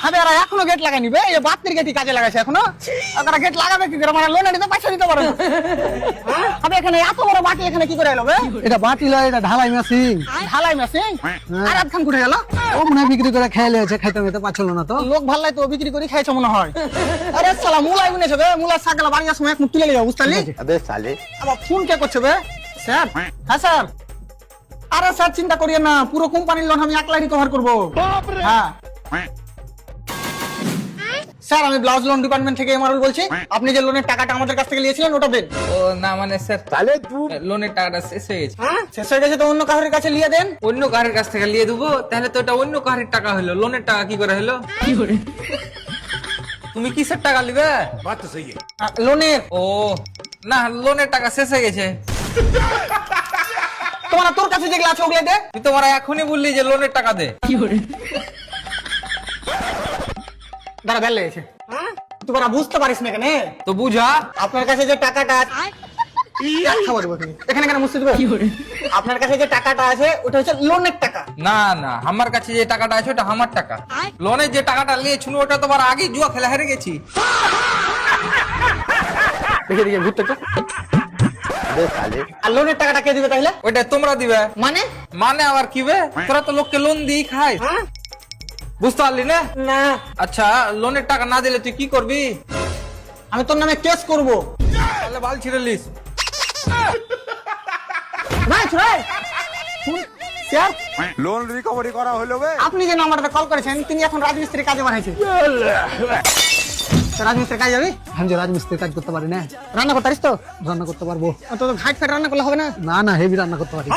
আবে এরা এখনো গেট লাগাই নিবে, এই বাতির গেটই কাজে লাগাইছে এখনো। ওরা গেট লাগাবে কি করে, মানে লোনে নিতে পয়সা দিতে পারে না। আবে এখানে এত বড় বাটি এখানে কি করে এলো বে? এটা বাটি লয়, এটা ঢালাই মেশিন। ঢালাই মেশিন। আর আধখান কুঠে গেল? ও মনে হয় বিক্রি করে খেয়ে লিয়েছে, খাইতে মেতে পাচ্ছিল না তো। লোক ভাল্লাই তো বিক্রি করে খাইছে মনে হয়। আরে শালা মুলাই বুনেছে বে, মুলাই সাগলা বাড়ি সময় এক মুখ তুলে লিও, বুঝতালি? अबे साले আবার ফোন কে করছে বে? স্যার? হ্যাঁ স্যার। আরে স্যার চিন্তা করিয়েন না, পুরো কোম্পানির লোন আমি একলাই রিকভার করব। হ্যাঁ স্যার, আমি ব্লাউজ লোন ডিপার্টমেন্ট থেকে এমআরএল বলছি। আপনি যে লোনের টাকাটা আমাদের কাছ থেকে নিয়েছিলেন ওটা দেন। ও না মানে স্যার, साले तू লোনের টাকাটা শেষ হয়ে গেছে। শেষ হয়ে গেছে তো অন্য কারোর কাছে নিয়ে দেন। অন্য কারের কাছ থেকে নিয়ে দেবো, তাহলে তো এটা অন্য কারের টাকা হলো, লোনের টাকা কি করে হলো? তুমি কিসের টাকা নিবে? লোনের। ও না, লোনের টাকা শেষ হয়ে গেছে। তোর কাছে যেগুলো আছে ওগুলো দে। তুই তোমার এখনই বললি যে লোনের টাকা দে। দাঁড়া বেল লেগেছে। তোরা বুঝতে পারিস না কেন? তো বুঝা। আপনার কাছে যে টাকাটা আছে খাবার দেবো তুমি। এখানে কেন মুছতে দেবো? আপনার কাছে যে টাকাটা আছে ওটা হচ্ছে লোনের টাকা। না না, আমার কাছে যে টাকাটা আছে ওটা আমার টাকা। লোনের যে টাকাটা নিয়েছিল ওটা তোমার আগে জুয়া খেলা হেরে গেছি। দেখে দেখে ঘুরতে তো। अबे साले আর লোনের টাকাটা কে দিবে তাহলে? ওইটা তোমরা দিবে। মানে মানে আবার কি বে? তোরা তো লোককে লোন দিয়ে খায়, বুঝতে পারলি না? না, আচ্ছা, লোনের টাকা না দিলে তুই কি করবি? আমি তোর নামে কেস করবো। তাহলে বাল ছিঁড়ে লিস। না ছড়াই। স্যার, लोन रिकवरी करा হলো বে আপনি যে নাম্বারটা কল করেছেন তিনি এখন রাজমিস্ত্রি কাজে বানাইছে। রাজমিস্ত্রি কাজ যাবি? আমি যে রাজমিস্ত্রি কাজ করতে পারি না, রান্না করতে পারিস তো? রান্না করতে পারবো তো ঘাট ফেট রান্না করলে হবে না? না? না, হেভি রান্না করতে পারি।